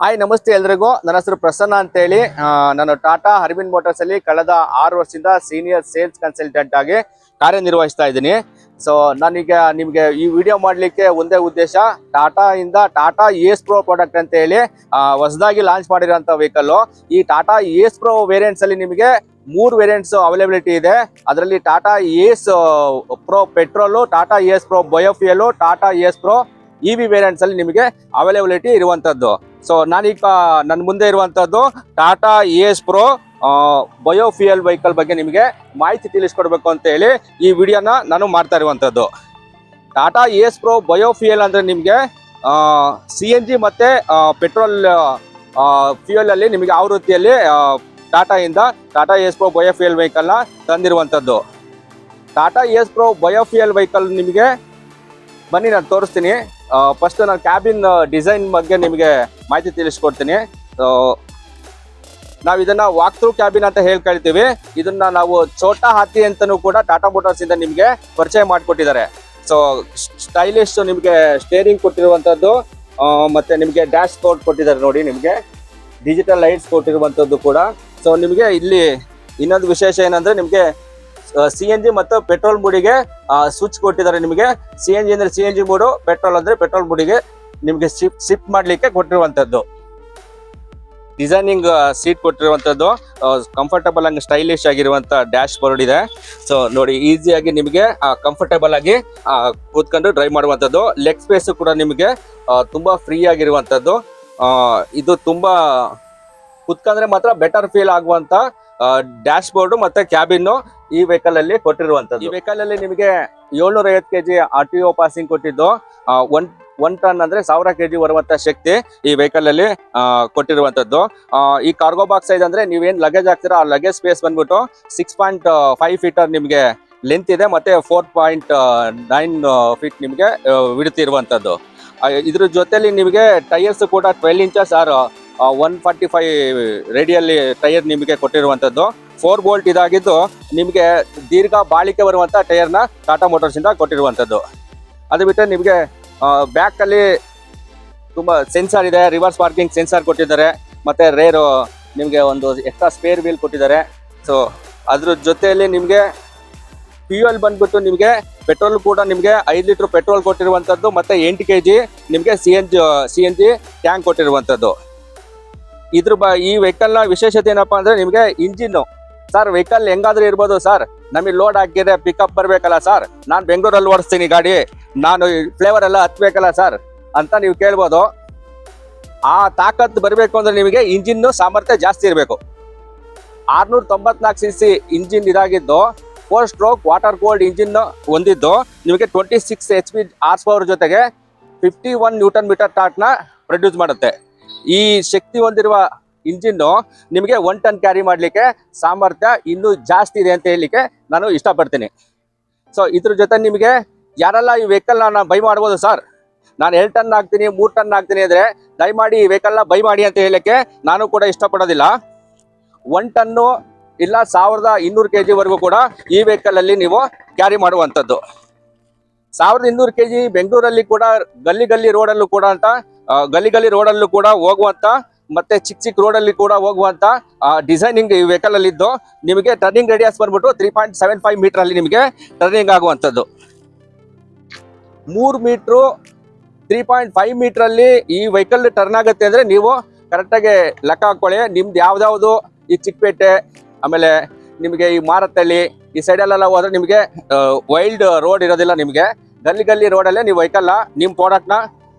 Hi ನಮಸ್ತೆ ಎಲ್ರಿಗೂ. ನನ್ನ ಹೆಸರು ಪ್ರಸನ್ನ ಅಂತ ಹೇಳಿ. ನಾನು ಟಾಟಾ ಅರವಿಂದ್ ಮೋಟರ್ಸ್ ಅಲ್ಲಿ ಕಳೆದ 6 ವರ್ಷದಿಂದ ಸೀನಿಯರ್ ಸೇಲ್ಸ್ ಕನ್ಸಲ್ಟೆಂಟ್ ಆಗಿ ಕಾರ್ಯನಿರ್ವಹಿಸ್ತಾ ಇದ್ದೀನಿ. ಸೊ ನಾನೀಗ ನಿಮಗೆ ಈ ವಿಡಿಯೋ ಮಾಡಲಿಕ್ಕೆ ಒಂದೇ ಉದ್ದೇಶ, ಟಾಟಾ ಏಸ್ ಪ್ರೋ ಪ್ರಾಡಕ್ಟ್ ಅಂತ ಹೇಳಿ ಹೊಸದಾಗಿ ಲಾಂಚ್ ಮಾಡಿರೋಂಥ ವೆಹಿಕಲ್. ಈ ಟಾಟಾ ಏಸ್ ಪ್ರೋ ವೇರಿಯಂಟ್ಸ್ ಅಲ್ಲಿ ನಿಮಗೆ 3 ವೇರಿಯಂಟ್ಸ್ ಅವೈಲೇಬಿಲಿಟಿ ಇದೆ. ಅದರಲ್ಲಿ Tata Ace pro petrol, Tata Ace Pro biofuel, Tata Ace pro EV variants ಅಲ್ಲಿ ನಿಮಗೆ ಅವೈಲೇಬಿಲಿಟಿ ಇರುವಂತದ್ದು. ಸೊ ನಾನೀಗ ನನ್ನ ಮುಂದೆ ಇರುವಂತದ್ದು Tata Ace Pro biofuel vehicle ಬಗ್ಗೆ ನಿಮಗೆ ಮಾಹಿತಿ ತಿಳಿಸ್ಕೊಡ್ಬೇಕು ಅಂತ ಹೇಳಿ ಈ ವಿಡಿಯೋನ ನಾನು ಮಾಡ್ತಾ ಇರುವಂತದ್ದು. ಟಾಟಾ ಏಸ್ ಪ್ರೋ ಬಯೋಫ್ಯೂಯಲ್ ಅಂದ್ರೆ ನಿಮಗೆ CNG ಮತ್ತೆ ಪೆಟ್ರೋಲ್ ಫ್ಯೂಯಲ್ ಅಲ್ಲಿ ನಿಮಗೆ ಆವೃತ್ತಿಯಲ್ಲಿ Tata Ace Pro biofuel vehicle ನ ತಂದಿರುವಂತದ್ದು. Tata Ace Pro biofuel vehicle ನಿಮಗೆ ಬನ್ನಿ ನಾನು ತೋರಿಸ್ತೀನಿ. ಫಸ್ಟ್ ನಾನು ಕ್ಯಾಬಿನ್ ಡಿಸೈನ್ ಬಗ್ಗೆ ನಿಮಗೆ ಮಾಹಿತಿ ತಿಳಿಸ್ಕೊಡ್ತೀನಿ. ನಾವು ಇದನ್ನ ವಾಕ್ ಥ್ರೂ ಕ್ಯಾಬಿನ್ ಅಂತ ಹೇಳ್ಕೊಳ್ತೀವಿ. ಇದನ್ನ ನಾವು ಛೋಟಾ ಹಾತಿ ಅಂತಲೂ ಕೂಡ ಟಾಟಾ ಮೋಟಾರ್ಸ್ ಇಂದ ನಿಮಗೆ ಪರಿಚಯ ಮಾಡಿಕೊಟ್ಟಿದ್ದಾರೆ. ಸೊ ಸ್ಟೈಲಿಶ್ ನಿಮಗೆ ಸ್ಟೇರಿಂಗ್ ಕೊಟ್ಟಿರುವಂಥದ್ದು, ಮತ್ತೆ ನಿಮಗೆ ಡ್ಯಾಶ್ ಬೋರ್ಡ್ ಕೊಟ್ಟಿದ್ದಾರೆ ನೋಡಿ, ನಿಮಗೆ ಡಿಜಿಟಲ್ ಲೈಟ್ಸ್ ಕೊಟ್ಟಿರುವಂಥದ್ದು ಕೂಡ. ಸೊ ನಿಮಗೆ ಇಲ್ಲಿ ಇನ್ನೊಂದು ವಿಶೇಷ ಏನಂದ್ರೆ ನಿಮಗೆ CNG ಮತ್ತು ಪೆಟ್ರೋಲ್ ಮೂಡಿಗೆ ಸ್ವಿಚ್ ಕೊಟ್ಟಿದ್ದಾರೆ. ನಿಮಗೆ CNG ಅಂದ್ರೆ CNG ಮೂಡು, ಪೆಟ್ರೋಲ್ ಅಂದ್ರೆ ಪೆಟ್ರೋಲ್ ಮೂಡಿಗೆ ನಿಮಗೆ ಶಿಫ್ಟ್ ಮಾಡ್ಲಿಕ್ಕೆ ಕೊಟ್ಟಿರುವಂತದ್ದು. ಡಿಸೈನಿಂಗ್ ಸೀಟ್ ಕೊಟ್ಟಿರುವಂತದ್ದು, ಕಂಫರ್ಟಬಲ್ ಆಗಿ ಸ್ಟೈಲಿಶ್ ಆಗಿರುವಂತ ಡ್ಯಾಶ್ ಬೋರ್ಡ್ ಇದೆ. ಸೊ ನೋಡಿ, ಈಸಿಯಾಗಿ ನಿಮಗೆ ಕಂಫರ್ಟಬಲ್ ಆಗಿ ಕೂತ್ಕೊಂಡು ಡ್ರೈವ್ ಮಾಡುವಂತದ್ದು. ಲೆಗ್ ಸ್ಪೇಸ್ ಕೂಡ ನಿಮಗೆ ತುಂಬಾ ಫ್ರೀ ಆಗಿರುವಂತದ್ದು. ಇದು ತುಂಬಾ ಕೂತ್ಕೊಂಡ್ರೆ ಮಾತ್ರ ಬೆಟರ್ ಫೀಲ್ ಆಗುವಂತ ಡ್ಯಾಶ್ ಬೋರ್ಡ್ ಮತ್ತೆ ಕ್ಯಾಬಿನ್ ಈ ವೆಹಿಕಲ್ ಅಲ್ಲಿ ಕೊಟ್ಟಿರುವಂತದ್ದು. ಈ ವೆಹಿಕಲ್ ಅಲ್ಲಿ ನಿಮಗೆ 750 kg RTO ಪಾಸಿಂಗ್ ಕೊಟ್ಟಿದ್ದು, 1 ಟನ್ ಅಂದ್ರೆ 1000 kg ಬರುವಂತ ಶಕ್ತಿ ಈ ವೆಹಿಕಲ್ ಅಲ್ಲಿ ಕೊಟ್ಟಿರುವಂತದ್ದು. ಈ ಕಾರ್ಗೋ ಬಾಕ್ಸ್ ಸೈಜ್ ಅಂದ್ರೆ ನೀವೇನ್ ಲಗೇಜ್ ಹಾಕ್ತೀರಾ, ಆ ಲಗೇಜ್ ಸ್ಪೇಸ್ ಬಂದ್ಬಿಟ್ಟು 6.5 ಫೀಟರ್ ನಿಮಗೆ ಲೆಂತ್ ಇದೆ, ಮತ್ತೆ 4.9 ಫೀಟ್ ನಿಮಗೆ ವಿಡ್ತ್ ಇರುವಂತದ್ದು. ಇದ್ರ ಜೊತೆಲಿ ನಿಮಗೆ ಟೈರ್ಸ್ ಕೂಡ 12 ಇಂಚಸ್ ಆರ್ 145 ರೇಡಿಯಲ್ಲಿ ಟೈರ್ ನಿಮಗೆ ಕೊಟ್ಟಿರುವಂತದ್ದು. 4 ಬೋಲ್ಟ್ ಇದಾಗಿದ್ದು ನಿಮಗೆ ದೀರ್ಘ ಬಾಳಿಕೆ ಬರುವಂತ ಟೈರ್ ನ ಟಾಟಾ ಮೋಟಾರ್ಸ್ ಇಂದ ಕೊಟ್ಟಿರುವಂತದ್ದು. ಅದು ಬಿಟ್ಟರೆ ನಿಮಗೆ ಬ್ಯಾಕ್ ಅಲ್ಲಿ ತುಂಬಾ ಸೆನ್ಸಾರ್ ಇದೆ, ರಿವರ್ಸ್ ಪಾರ್ಕಿಂಗ್ ಸೆನ್ಸಾರ್ ಕೊಟ್ಟಿದ್ದಾರೆ, ಮತ್ತೆ ರೇರ್ ನಿಮಗೆ ಒಂದು ಎಕ್ಸ್ಟ್ರಾ ಸ್ಪೇರ್ ವೀಲ್ ಕೊಟ್ಟಿದ್ದಾರೆ. ಸೊ ಅದ್ರ ಜೊತೆಯಲ್ಲಿ ನಿಮಗೆ ಫ್ಯೂಯಲ್ ಬಂದ್ಬಿಟ್ಟು ನಿಮಗೆ ಪೆಟ್ರೋಲ್ ಕೂಡ ನಿಮಗೆ 5 ಲೀಟರ್ ಪೆಟ್ರೋಲ್ ಕೊಟ್ಟಿರುವಂತದ್ದು, ಮತ್ತೆ 8 kg ನಿಮಗೆ CNG ಟ್ಯಾಂಕ್ ಕೊಟ್ಟಿರುವಂತದ್ದು. ಈ ವೆಹಿಕಲ್ ನ ವಿಶೇಷತೆ ಏನಪ್ಪಾ ಅಂದ್ರೆ ನಿಮಗೆ ಇಂಜಿನ್. ಸರ್ ವೆಹಿಕಲ್ ಹೆಂಗಾದ್ರೂ ಇರ್ಬೋದು ಸರ್, ನಮಗೆ ಲೋಡ್ ಹಾಕಿದ್ರೆ ಪಿಕಪ್ ಬರ್ಬೇಕಲ್ಲ ಸರ್, ನಾನು ಬೆಂಗಳೂರಲ್ಲಿ ಓಡಿಸ್ತೀನಿ ಗಾಡಿ, ನಾನು ಫ್ಲೇವರ್ ಎಲ್ಲ ಹತ್ಬೇಕಲ್ಲ ಸರ್ ಅಂತ ನೀವು ಕೇಳ್ಬೋದು. ಆ ತಾಕತ್ ಬರಬೇಕು ಅಂದ್ರೆ ನಿಮಗೆ ಇಂಜಿನ್ ಸಾಮರ್ಥ್ಯ ಜಾಸ್ತಿ ಇರಬೇಕು. 694 cc ಇಂಜಿನ್ ಇದಾಗಿದ್ದು 4 ಸ್ಟ್ರೋಕ್ ವಾಟರ್ ಕೂಲ್ಡ್ ಇಂಜಿನ್ ಹೊಂದಿದ್ದು ನಿಮಗೆ 26 HP ಹಾರ್ಸ್ ಪವರ್ ಜೊತೆಗೆ 51 ನ್ಯೂಟನ್ ಮೀಟರ್ ಟಾರ್ಕ್ ನ ಪ್ರೊಡ್ಯೂಸ್ ಮಾಡುತ್ತೆ. ಈ ಶಕ್ತಿ ಹೊಂದಿರುವ ಇಂಜಿನ್ ನಿಮಗೆ 1 ಟನ್ ಕ್ಯಾರಿ ಮಾಡ್ಲಿಕ್ಕೆ ಸಾಮರ್ಥ್ಯ ಇನ್ನೂ ಜಾಸ್ತಿ ಇದೆ ಅಂತ ಹೇಳಲಿಕ್ಕೆ ನಾನು ಇಷ್ಟಪಡ್ತೀನಿ. ಸೊ ಇದ್ರ ಜೊತೆ ನಿಮಗೆ ಯಾರೆಲ್ಲ ಈ ವೆಹಿಕಲ್ ನಾನು ಬೈ ಮಾಡ್ಬೋದು ಸರ್, ನಾನು 2 ಟನ್ ಆಗ್ತೀನಿ 3 ಟನ್ ಆಗ್ತೀನಿ ಅಂದ್ರೆ ದಯಮಾಡಿ ಈ ವೆಹಿಕಲ್ ನ ಬೈ ಮಾಡಿ ಅಂತ ಹೇಳಲಿಕ್ಕೆ ನಾನು ಕೂಡ ಇಷ್ಟಪಡೋದಿಲ್ಲ. 1 ಟನ್ನು ಇಲ್ಲ 1200 kg ವರೆಗೂ ಕೂಡ ಈ ವೆಹಿಕಲ್ ಅಲ್ಲಿ ನೀವು ಕ್ಯಾರಿ ಮಾಡುವಂತದ್ದು. 1200 kg ಬೆಂಗಳೂರಲ್ಲಿ ಕೂಡ ಗಲ್ಲಿ ರೋಡಲ್ಲೂ ಕೂಡ ಹೋಗುವಂತ, ಮತ್ತೆ ಚಿಕ್ಕ ರೋಡಲ್ಲಿ ಕೂಡ ಹೋಗುವಂತ ಡಿಸೈನಿಂಗ್ ಈ ವೆಹಿಕಲ್ ಅಲ್ಲಿ ಇದ್ದು ನಿಮಗೆ ಟರ್ನಿಂಗ್ ರೇಡಿಯಸ್ ಬಂದ್ಬಿಟ್ಟು 3.75 ಮೀಟರ್ ಅಲ್ಲಿ ನಿಮಗೆ ಟರ್ನಿಂಗ್ ಆಗುವಂತದ್ದು. 3 ಮೀಟರ್ 3.5 ಮೀಟರ್ ಅಲ್ಲಿ ಈ ವೆಹಿಕಲ್ ಟರ್ನ್ ಆಗುತ್ತೆ ಅಂದ್ರೆ ನೀವು ಕರೆಕ್ಟಾಗಿ ಲೆಕ್ಕ ಹಾಕೊಳ್ಳಿ. ನಿಮ್ದು ಯಾವ್ದಾವ್ದು ಈ ಚಿಕ್ಕಪೇಟೆ, ಆಮೇಲೆ ನಿಮಗೆ ಈ ಮಾರತ್ತಳ್ಳಿ ಈ ಸೈಡಲ್ಲೆಲ್ಲ ಹೋದ್ರೆ ನಿಮಗೆ ವೈಲ್ಡ್ ರೋಡ್ ಇರೋದಿಲ್ಲ. ನಿಮಗೆ ಗಲ್ಲಿ ರೋಡಲ್ಲೇ ನೀವು ವೆಹಿಕಲ್ನ ನಿಮ್ಮ ಪ್ರಾಡಕ್ಟ್ನ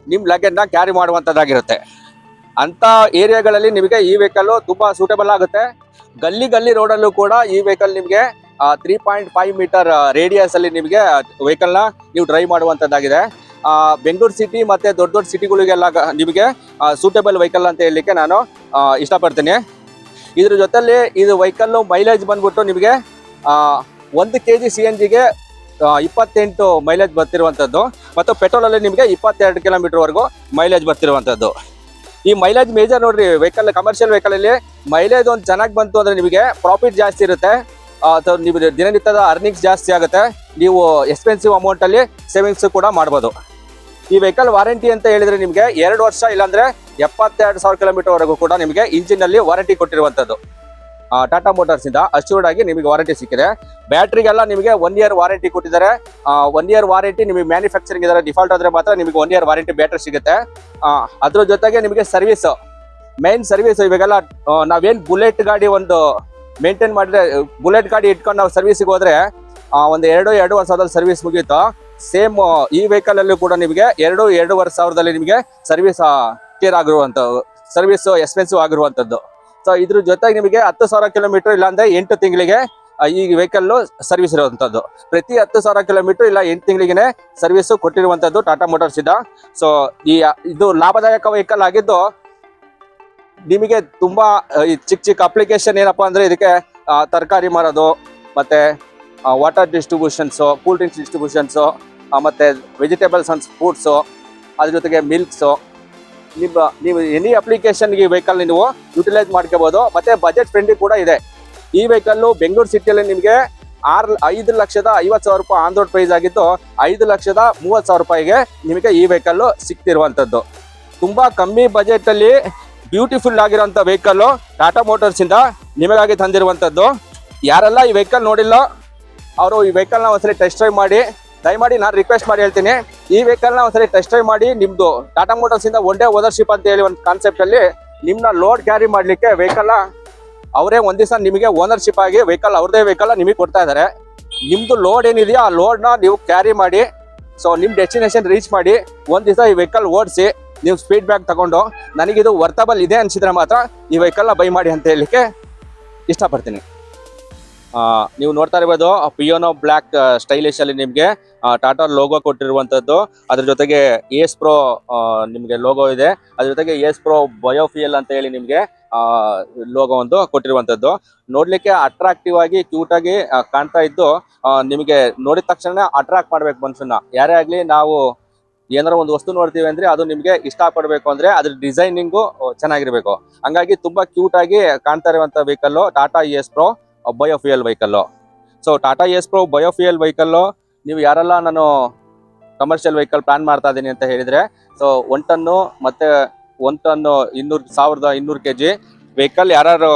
ನಿಮ್ಮ ಲಗೇಜ್ನ ಕ್ಯಾರಿ ಮಾಡುವಂಥದ್ದಾಗಿರುತ್ತೆ. ಅಂಥ ಏರಿಯಾಗಳಲ್ಲಿ ನಿಮಗೆ ಈ ವೆಹಿಕಲ್ಲು ತುಂಬ ಸೂಟೇಬಲ್ ಆಗುತ್ತೆ. ಗಲ್ಲಿ ರೋಡಲ್ಲೂ ಕೂಡ ಈ ವೆಹಿಕಲ್ ನಿಮಗೆ 3.5 ಮೀಟರ್ ರೇಡಿಯಸ್ ಅಲ್ಲಿ ನಿಮಗೆ ವೆಹಿಕಲ್ನ ನೀವು ಡ್ರೈವ್ ಮಾಡುವಂಥದ್ದಾಗಿದೆ. ಬೆಂಗಳೂರು ಸಿಟಿ ಮತ್ತು ದೊಡ್ಡ ಸಿಟಿಗಳಿಗೆಲ್ಲ ನಿಮಗೆ ಸೂಟೇಬಲ್ ವೆಹಿಕಲ್ ಅಂತ ಹೇಳಲಿಕ್ಕೆ ನಾನು ಇಷ್ಟಪಡ್ತೀನಿ. ಇದ್ರ ಜೊತೆಲಿ ಇದು ವೆಹಿಕಲ್ ಮೈಲೇಜ್ ಬಂದ್ಬಿಟ್ಟು ನಿಮಗೆ 1 kg CNGಗೆ 28 ಮೈಲೇಜ್ ಬರ್ತಿರುವಂಥದ್ದು, ಮತ್ತು ಪೆಟ್ರೋಲಲ್ಲಿ ನಿಮಗೆ 22 ಕಿಲೋಮೀಟರ್ವರೆಗೂ ಮೈಲೇಜ್ ಬರ್ತಿರುವಂಥದ್ದು. ಈ ಮೈಲೇಜ್ ಮೇಜರ್ ನೋಡ್ರಿ, ವೆಹಿಕಲ್ ಕಮರ್ಷಿಯಲ್ ವೆಹಿಕಲಲ್ಲಿ ಮೈಲೇಜ್ ಒಂದು ಚೆನ್ನಾಗಿ ಬಂತು ಅಂದರೆ ನಿಮಗೆ ಪ್ರಾಫಿಟ್ ಜಾಸ್ತಿ ಇರುತ್ತೆ, ನೀವು ದಿನನಿತ್ಯದ ಅರ್ನಿಂಗ್ಸ್ ಜಾಸ್ತಿ ಆಗುತ್ತೆ, ನೀವು ಎಕ್ಸ್ಪೆನ್ಸಿವ್ ಅಮೌಂಟಲ್ಲಿ ಸೇವಿಂಗ್ಸ್ ಕೂಡ ಮಾಡ್ಬೋದು. ಈ ವೆಹಿಕಲ್ ವಾರಂಟಿ ಅಂತ ಹೇಳಿದ್ರೆ ನಿಮಗೆ 2 ವರ್ಷ ಇಲ್ಲಾಂದ್ರೆ 72,000 ಕಿಲೋಮೀಟರ್ ವರೆಗೂ ಕೂಡ ನಿಮಗೆ ಇಂಜಿನ್ ಅಲ್ಲಿ ವಾರಂಟಿ ಕೊಟ್ಟಿರುವಂತದ್ದು ಟಾಟಾ ಮೋಟಾರ್ಸ್ ಇಂದ ಅಶ್ಯೂರ್ಡ್ ಆಗಿ ನಿಮಗೆ ವಾರಂಟಿ ಸಿಕ್ಕಿದೆ. ಬ್ಯಾಟ್ರಿಗೆಲ್ಲ ನಿಮಗೆ 1 ಇಯರ್ ವಾರಂಟಿ ಕೊಟ್ಟಿದ್ದಾರೆ. 1 ಇಯರ್ ವಾರಂಟಿ ನಿಮಗೆ ಮ್ಯಾನುಫ್ಯಾಕ್ಚರಿಂಗ್ ಇದಾರೆ, ಡಿಫಾಲ್ಟ್ ಆದ್ರೆ ಮಾತ್ರ ನಿಮಗೆ 1 ಇಯರ್ ವಾರಂಟಿ ಬ್ಯಾಟ್ರಿ ಸಿಗುತ್ತೆ. ಅದ್ರ ಜೊತೆಗೆ ನಿಮಗೆ ಸರ್ವಿಸ್, ಮೇನ್ ಸರ್ವಿಸ್ ಇವಾಗೆಲ್ಲ ನಾವೇನ್ ಬುಲೆಟ್ ಗಾಡಿ ಒಂದು ಮೇಂಟೈನ್ ಮಾಡಿದ್ರೆ, ಬುಲೆಟ್ ಗಾಡಿ ಇಟ್ಕೊಂಡು ನಾವು ಸರ್ವಿಸ್ಗೆ ಹೋದ್ರೆ ಒಂದು 2-2.5 ಸಾವಿರದಲ್ಲಿ ಸರ್ವಿಸ್ ಮುಗೀತು. ಸೇಮ್ ಈ ವೆಹಿಕಲ್ ಅಲ್ಲೂ ಕೂಡ ನಿಮಗೆ 2-2.5 ಸಾವಿರದಲ್ಲಿ ನಿಮಗೆ ಸರ್ವಿಸ್ ಕ್ಲಿಯರ್ ಆಗಿರುವಂತ, ಸರ್ವಿಸ್ ಎಕ್ಸ್ಪೆನ್ಸಿವ್ ಆಗಿರುವಂತದ್ದು. ಸೊ ಇದ್ರ ಜೊತೆಗೆ ನಿಮಗೆ 10,000 ಕಿಲೋಮೀಟರ್ ಇಲ್ಲಾಂದ್ರೆ 8 ತಿಂಗಳಿಗೆ ಈ ವೆಹಿಕಲ್ ಸರ್ವಿಸ್ ಇರುವಂತದ್ದು. ಪ್ರತಿ 10,000 ಕಿಲೋಮೀಟರ್ ಇಲ್ಲ 8 ತಿಂಗಳಿಗೆ ಸರ್ವಿಸ್ ಕೊಟ್ಟಿರುವಂತದ್ದು ಟಾಟಾ ಮೋಟಾರ್ಸ್ ಇಂದ. ಸೊ ಇದು ಲಾಭದಾಯಕ ವೆಹಿಕಲ್ ಆಗಿದ್ದು ನಿಮಗೆ ತುಂಬಾ ಚಿಕ್ಕ ಚಿಕ್ಕ ಅಪ್ಲಿಕೇಶನ್ ಏನಪ್ಪಾ ಅಂದ್ರೆ ಇದಕ್ಕೆ ತರಕಾರಿ ಮಾರೋದು, ಮತ್ತೆ water distributions, cool drinks distributions, ಮತ್ತೆ ವೆಜಿಟೇಬಲ್ಸ್ ಅಂಡ್ ಫ್ರೂಟ್ಸ್, ಅದ್ರ ಜೊತೆಗೆ ಮಿಲ್ಕ್ಸ್, ನೀವು ಎನಿ ಅಪ್ಲಿಕೇಶನ್ಗೆ ಈ ವೆಹಿಕಲ್ ನೀವು ಯುಟಿಲೈಸ್ ಮಾಡ್ಕೋಬಹುದು. ಮತ್ತೆ ಬಜೆಟ್ ಫ್ರೆಂಡ್ಲಿ ಕೂಡ ಇದೆ. ಈ ವೆಹಿಕಲ್ ಬೆಂಗಳೂರು ಸಿಟಿಯಲ್ಲಿ ನಿಮಗೆ 5,50,000 ರೂಪಾಯಿ ಆನ್ ರೋಡ್ ಪ್ರೈಸ್ ಆಗಿದ್ದು 5,30,000 ರೂಪಾಯಿಗೆ ನಿಮಗೆ ಈ ವೆಹಿಕಲ್ ಸಿಕ್ತಿರುವಂತದ್ದು. ತುಂಬಾ ಕಮ್ಮಿ ಬಜೆಟ್ ಅಲ್ಲಿ ಬ್ಯೂಟಿಫುಲ್ ಆಗಿರುವಂತ ವೆಹಿಕಲ್ ಟಾಟಾ ಮೋಟಾರ್ಸ್ ಇಂದ ನಿಮಗಾಗಿ ತಂದಿರುವಂತದ್ದು. ಯಾರೆಲ್ಲ ಈ ವೆಹಿಕಲ್ ನೋಡಿಲ್ಲ ಅವರು ಈ ವೆಹಿಕಲ್ ನ ಒಂದ್ಸರಿ ಟೆಸ್ಟ್ ಡ್ರೈವ್ ಮಾಡಿ, ದಯಮಾಡಿ ನಾನು ರಿಕ್ವೆಸ್ಟ್ ಮಾಡಿ ಹೇಳ್ತೀನಿ, ಈ ವೆಹಿಕಲ್ ನ ಒಂದ್ಸರಿ ಟೆಸ್ಟ್ ಡ್ರೈವ್ ಮಾಡಿ. ನಿಮ್ದು ಟಾಟಾ ಮೋಟಾರ್ಸ್ ಇಂದ ಒನ್ ಡೇ ಓನರ್ಶಿಪ್ ಅಂತ ಹೇಳಿ ಒಂದು ಕಾನ್ಸೆಪ್ಟ್ ಅಲ್ಲಿ ನಿಮ್ನ ಲೋಡ್ ಕ್ಯಾರಿ ಮಾಡ್ಲಿಕ್ಕೆ ವೆಹಿಕಲ್ ಅವರೇ ಒಂದ್ ದಿವಸ ನಿಮಗೆ ಓನರ್ಶಿಪ್ ಆಗಿ ವೆಹಿಕಲ್ ಅವ್ರದೇ ವೆಹಿಕಲ್ ನಿಮಗೆ ಕೊಡ್ತಾ ಇದಾರೆ. ನಿಮ್ದು ಲೋಡ್ ಏನಿದೆಯೋ ಆ ಲೋಡ್ ನ ನೀವು ಕ್ಯಾರಿ ಮಾಡಿ, ಸೊ ನಿಮ್ ಡೆಸ್ಟಿನೇಷನ್ ರೀಚ್ ಮಾಡಿ ಒಂದ್ ದಿವಸ ಈ ವೆಹಿಕಲ್ ಓಡಿಸಿ ನೀವು ಸ್ಪೀಡ್ ಬ್ಯಾಗ್ ತಗೊಂಡು ನನಗಿದು ವರ್ತಬಲ್ ಇದೆ ಅನ್ಸಿದ್ರೆ ಮಾತ್ರ ಈ ವೆಹಿಕಲ್ ನ ಬೈ ಮಾಡಿ ಅಂತ ಹೇಳಲಿಕ್ಕೆ ಇಷ್ಟಪಡ್ತೀನಿ. ನೀವು ನೋಡ್ತಾ ಇರ್ಬೋದು ಪಿಯೋನೋ ಬ್ಲ್ಯಾಕ್ ಸ್ಟೈಲಿಶ್ ಅಲ್ಲಿ ನಿಮಗೆ ಟಾಟಾ ಲೋಗೋ ಕೊಟ್ಟಿರುವಂತದ್ದು. ಅದ್ರ ಜೊತೆಗೆ ಏಸ್ ಪ್ರೋ ನಿಮಗೆ ಲೋಗೋ ಇದೆ. ಅದ್ರ ಜೊತೆಗೆ ಏಸ್ ಪ್ರೋ ಬಯೋಫಿಯಲ್ ಅಂತ ಹೇಳಿ ನಿಮಗೆ ಲೋಗೋ ಒಂದು ಕೊಟ್ಟಿರುವಂತದ್ದು. ನೋಡ್ಲಿಕ್ಕೆ ಅಟ್ರಾಕ್ಟಿವ್ ಆಗಿ ಕ್ಯೂಟ್ ಆಗಿ ಕಾಣ್ತಾ ಇದ್ದು ನಿಮಗೆ ನೋಡಿದ ತಕ್ಷಣ ಅಟ್ರಾಕ್ಟ್ ಮಾಡ್ಬೇಕು ಮನುಷ್ಯನ. ಯಾರೇ ಆಗ್ಲಿ, ನಾವು ಏನಾರ ಒಂದು ವಸ್ತು ನೋಡ್ತೀವಿ ಅಂದ್ರೆ ಅದು ನಿಮ್ಗೆ ಇಷ್ಟ ಪಡ್ಬೇಕು ಅಂದ್ರೆ ಅದ್ರ ಡಿಸೈನಿಂಗು ಚೆನ್ನಾಗಿರ್ಬೇಕು. ಹಂಗಾಗಿ ತುಂಬಾ ಕ್ಯೂಟ್ ಆಗಿ ಕಾಣ್ತಾ ಇರುವಂತ vehicle Tata Ace Pro biofuel vehicle. So Tata Ace Pro biofuel vehicle ನೀವು ಯಾರೆಲ್ಲ ನಾನು ಕಮರ್ಷಿಯಲ್ ವೆಹಿಕಲ್ ಪ್ಲಾನ್ ಮಾಡ್ತಾ ಇದ್ದೀನಿ ಅಂತ ಹೇಳಿದ್ರೆ, ಸೊ 1 ಟನ್ನು ಮತ್ತೆ 1 ಟನ್ನು 1,200 kg ವೆಹಿಕಲ್ ಯಾರು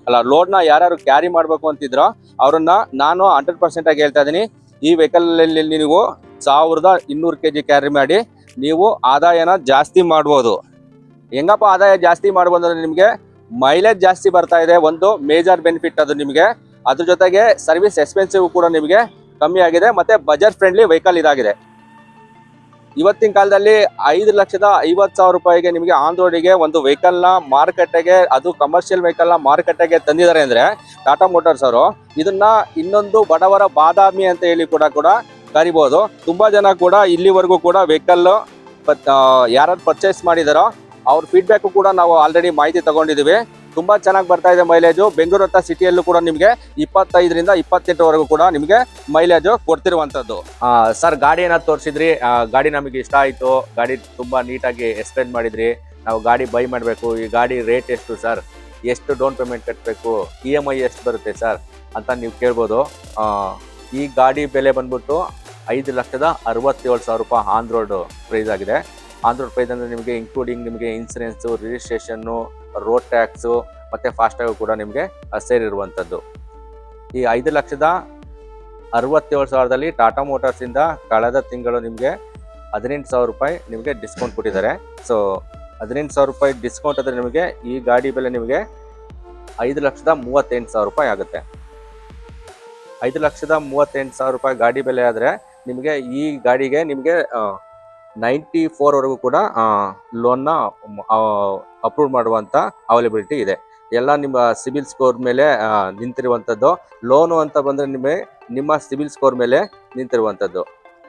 ಅಲ್ಲ ಲೋಡ್ನ ಯಾರು ಕ್ಯಾರಿ ಮಾಡ್ಬೇಕು ಅಂತಿದ್ರೋ ಅವ್ರನ್ನ ನಾನು 100% ಆಗಿ ಹೇಳ್ತಾ ಇದ್ದೀನಿ. ಈ ವೆಹಿಕಲ್ ಅಲ್ಲಿ ನೀವು 1,200 kg ಕ್ಯಾರಿ ಮಾಡಿ ನೀವು ಆದಾಯನ ಜಾಸ್ತಿ ಮಾಡ್ಬೋದು. ಹೆಂಗಪ್ಪ ಆದಾಯ ಜಾಸ್ತಿ ಮಾಡ್ಬೋದು ಅಂದ್ರೆ ನಿಮಗೆ ಮೈಲೇಜ್ ಜಾಸ್ತಿ ಬರ್ತಾ ಇದೆ, ಒಂದು ಮೇಜರ್ ಬೆನಿಫಿಟ್ ಅದು ನಿಮಗೆ. ಅದ್ರ ಜೊತೆಗೆ ಸರ್ವಿಸ್ ಎಕ್ಸ್ಪೆನ್ಸಿವ್ ಕೂಡ ನಿಮಗೆ ಕಮ್ಮಿ ಆಗಿದೆ, ಮತ್ತೆ ಬಜೆಟ್ ಫ್ರೆಂಡ್ಲಿ ವೆಹಿಕಲ್ ಇದಾಗಿದೆ. ಇವತ್ತಿನ ಕಾಲದಲ್ಲಿ 5,50,000 ರೂಪಾಯಿಗೆ ನಿಮಗೆ ಆನ್ ರೋಡಿಗೆ ಒಂದು ವೆಹಿಕಲ್ ನ ಮಾರುಕಟ್ಟೆಗೆ, ಅದು ಕಮರ್ಷಿಯಲ್ ವೆಹಿಕಲ್ ನ ಮಾರುಕಟ್ಟೆಗೆ ತಂದಿದ್ದಾರೆ ಅಂದ್ರೆ ಟಾಟಾ ಮೋಟಾರ್ಸ್ ಅವರು ಇದನ್ನ ಇನ್ನೊಂದು ಬಡವರ ಬಾದಾಮಿ ಅಂತ ಹೇಳಿ ಕೂಡ ಕರಿಬಹುದು. ತುಂಬಾ ಜನ ಕೂಡ ಇಲ್ಲಿವರೆಗೂ ಕೂಡ ವೆಹಿಕಲ್ ಯಾರು ಪರ್ಚೇಸ್ ಮಾಡಿದಾರೋ ಅವ್ರ ಫೀಡ್ಬ್ಯಾಕ್ ಕೂಡ ನಾವು ಆಲ್ರೆಡಿ ಮಾಹಿತಿ ತಗೊಂಡಿದೀವಿ. ತುಂಬಾ ಚೆನ್ನಾಗಿ ಬರ್ತಾ ಇದೆ ಮೈಲೇಜು. ಬೆಂಗಳೂರು ಹತ್ರ ಸಿಟಿಯಲ್ಲೂ ಕೂಡ ನಿಮಗೆ 25ರಿಂದ 28 ವರೆಗೂ ಕೂಡ ನಿಮಗೆ ಮೈಲೇಜ್ ಕೊಡ್ತಿರುವಂತದ್ದು. ಸರ್ ಗಾಡಿ ಏನಾದ್ರು ತೋರಿಸಿದ್ರಿ, ಗಾಡಿ ನಮಗೆ ಇಷ್ಟ ಆಯ್ತು, ಗಾಡಿ ತುಂಬಾ ನೀಟಾಗಿ ಎಕ್ಸ್ಪ್ಲೇನ್ ಮಾಡಿದ್ರಿ, ನಾವು ಗಾಡಿ ಬೈ ಮಾಡಬೇಕು, ಈ ಗಾಡಿ ರೇಟ್ ಎಷ್ಟು ಸರ್, ಎಷ್ಟು ಡೌನ್ ಪೇಮೆಂಟ್ ಕಟ್ಟಬೇಕು, EMI ಎಷ್ಟು ಬರುತ್ತೆ ಸರ್ ಅಂತ ನೀವು ಕೇಳ್ಬೋದು. ಈ ಗಾಡಿ ಬೆಲೆ ಬಂದ್ಬಿಟ್ಟು 5,67,000 ರೂಪಾಯಿ ಆನ್ ರೋಡ್ ಪ್ರೈಸ್ ಆಗಿದೆ. ಆನ್ ರೋಡ್ ಪ್ರೈಸ್ ಅಂದರೆ ನಿಮಗೆ ಇನ್ಕ್ಲೂಡಿಂಗ್ ನಿಮಗೆ ಇನ್ಸೂರೆನ್ಸು, ರಿಜಿಸ್ಟ್ರೇಷನ್ನು, ರೋಡ್ ಟ್ಯಾಕ್ಸು ಮತ್ತು ಫಾಸ್ಟ್ಯಾಗು ಕೂಡ ನಿಮಗೆ ಸೇರಿರುವಂಥದ್ದು. ಈ 5,67,000 ಟಾಟಾ ಮೋಟಾರ್ಸಿಂದ ಕಳೆದ ತಿಂಗಳು ನಿಮಗೆ 18,000 ರೂಪಾಯಿ ನಿಮಗೆ ಡಿಸ್ಕೌಂಟ್ ಕೊಟ್ಟಿದ್ದಾರೆ. ಸೊ 18,000 ರೂಪಾಯಿ ಡಿಸ್ಕೌಂಟ್ ಆದರೆ ನಿಮಗೆ ಈ ಗಾಡಿ ಬೆಲೆ ನಿಮಗೆ 5,38,000 ರೂಪಾಯಿ ಆಗುತ್ತೆ. 5,38,000 ರೂಪಾಯಿ ಗಾಡಿ ಬೆಲೆ ಆದರೆ ನಿಮಗೆ ಈ ಗಾಡಿಗೆ ನಿಮಗೆ 94 ವರೆಗೂ ಕೂಡ ಲೋನ್ನ ಅಪ್ರೂವ್ ಮಾಡುವಂಥ ಅವೈಲಬಿಲಿಟಿ ಇದೆ. ಎಲ್ಲ ನಿಮ್ಮ ಸಿಬಿಲ್ ಸ್ಕೋರ್ ಮೇಲೆ ನಿಂತಿರುವಂಥದ್ದು. ಲೋನು ಅಂತ ಬಂದರೆ ನಿಮ್ಮ ಸಿಬಿಲ್ ಸ್ಕೋರ್ ಮೇಲೆ ನಿಂತಿರುವಂಥದ್ದು.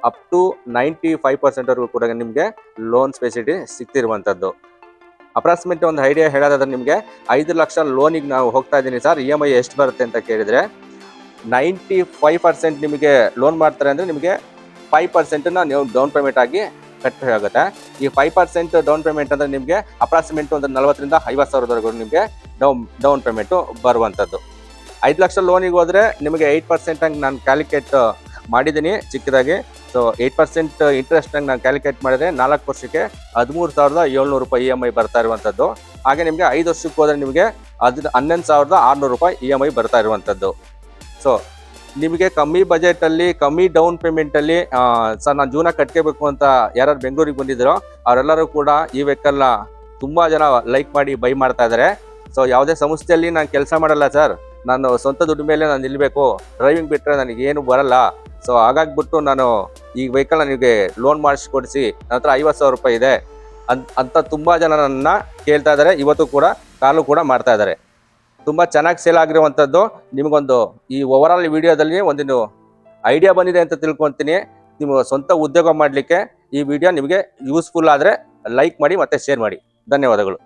ಅಪ್ ಟು 95% ವರೆಗೂ ಕೂಡ ನಿಮಗೆ ಲೋನ್ ಫೆಸಿಲಿಟಿ ಸಿಗ್ತಿರುವಂಥದ್ದು. ಅಪ್ರಾಕ್ಸಿಮೇಟ್ ಒಂದು ಐಡಿಯಾ ಹೇಳೋದಾದ್ರೆ ನಿಮಗೆ 5 ಲಕ್ಷ ಲೋನಿಗೆ ನಾವು ಹೋಗ್ತಾ ಇದ್ದೀನಿ ಸರ್, EMI ಎಷ್ಟು ಬರುತ್ತೆ ಅಂತ ಕೇಳಿದರೆ 95% ನಿಮಗೆ ಲೋನ್ ಮಾಡ್ತಾರೆ ಅಂದರೆ ನಿಮಗೆ 5%ನ ನೀವು ಡೌನ್ ಪೇಮೆಂಟ್ ಆಗಿ ಕಟ್ಟಬೇಕಾಗುತ್ತೆ. ಈ 5% ಡೌನ್ ಪೇಮೆಂಟ್ ಅಂದರೆ ನಿಮಗೆ ಅಪ್ರಾಕ್ಸಿಮೇಟ್ ಒಂದು 40,000ರಿಂದ 50,000ವರೆಗೂ ನಿಮಗೆ ಡೌನ್ ಪೇಮೆಂಟು ಬರುವಂಥದ್ದು. 5 ಲಕ್ಷ ಲೋನಿಗೆ ಹೋದರೆ ನಿಮಗೆ 8% ಹಂಗೆ ನಾನು ಕ್ಯಾಲ್ಕುಲೇಟ್ ಮಾಡಿದ್ದೀನಿ ಚಿಕ್ಕದಾಗಿ. ಸೊ 8% ಇಂಟ್ರೆಸ್ಟ್ನಾಗ ನಾನು ಕ್ಯಾಲ್ಕುಲೇಟ್ ಮಾಡಿದ್ರೆ 4 ವರ್ಷಕ್ಕೆ 13,700 ರೂಪಾಯಿ EMI ಬರ್ತಾ ಇರುವಂಥದ್ದು. ಹಾಗೆ ನಿಮಗೆ 5 ವರ್ಷಕ್ಕೆ ಹೋದರೆ ನಿಮಗೆ 11,600 ರೂಪಾಯಿ EMI ಬರ್ತಾ ಇರುವಂಥದ್ದು. ಸೊ ನಿಮಗೆ ಕಮ್ಮಿ ಬಜೆಟಲ್ಲಿ ಕಮ್ಮಿ ಡೌನ್ ಪೇಮೆಂಟಲ್ಲಿ ಸರ್ ನಾನು ಜೀವನ ಕಟ್ಕೋಬೇಕು ಅಂತ ಯಾರು ಬೆಂಗಳೂರಿಗೆ ಬಂದಿದ್ದೀರೋ ಅವರೆಲ್ಲರೂ ಕೂಡ ಈ ವೆಹಿಕಲ್ನ ತುಂಬ ಜನ ಲೈಕ್ ಮಾಡಿ ಬೈ ಮಾಡ್ತಾ ಇದ್ದಾರೆ. ಸೊ ಯಾವುದೇ ಸಂಸ್ಥೆಯಲ್ಲಿ ನಾನು ಕೆಲಸ ಮಾಡಲ್ಲ ಸರ್, ನಾನು ಸ್ವಂತ ದುಡ್ಡು ಮೇಲೆ ನಾನು ನಿಲ್ಲಬೇಕು, ಡ್ರೈವಿಂಗ್ ಬಿಟ್ಟರೆ ನನಗೇನು ಬರಲ್ಲ, ಸೊ ಹಾಗಾಗ್ಬಿಟ್ಟು ನಾನು ಈ ವೆಹಿಕಲ್ ನನಗೆ ಲೋನ್ ಮಾಡಿಸ್ಕೊಡಿಸಿ ನನ್ನ ಹತ್ರ 50,000 ರೂಪಾಯಿ ಇದೆ ಅಂತ ತುಂಬ ಜನ ನನ್ನ ಕೇಳ್ತಾ ಇದ್ದಾರೆ. ಇವತ್ತು ಕೂಡ ಕಾಲು ಕೂಡ ಮಾಡ್ತಾ ಇದ್ದಾರೆ. ತುಂಬ ಚೆನ್ನಾಗಿ ಸೇಲ್ ಆಗಿರುವಂಥದ್ದು. ನಿಮಗೊಂದು ಈ ಓವರಾಲ್ ವಿಡಿಯೋದಲ್ಲಿ ಒಂದು ಐಡಿಯಾ ಬಂದಿದೆ ಅಂತ ತಿಳ್ಕೊತೀನಿ. ನೀವು ಸ್ವಂತ ಉದ್ಯೋಗ ಮಾಡಲಿಕ್ಕೆ ಈ ವಿಡಿಯೋ ನಿಮಗೆ ಯೂಸ್ಫುಲ್ ಆದರೆ ಲೈಕ್ ಮಾಡಿ ಮತ್ತು ಶೇರ್ ಮಾಡಿ. ಧನ್ಯವಾದಗಳು.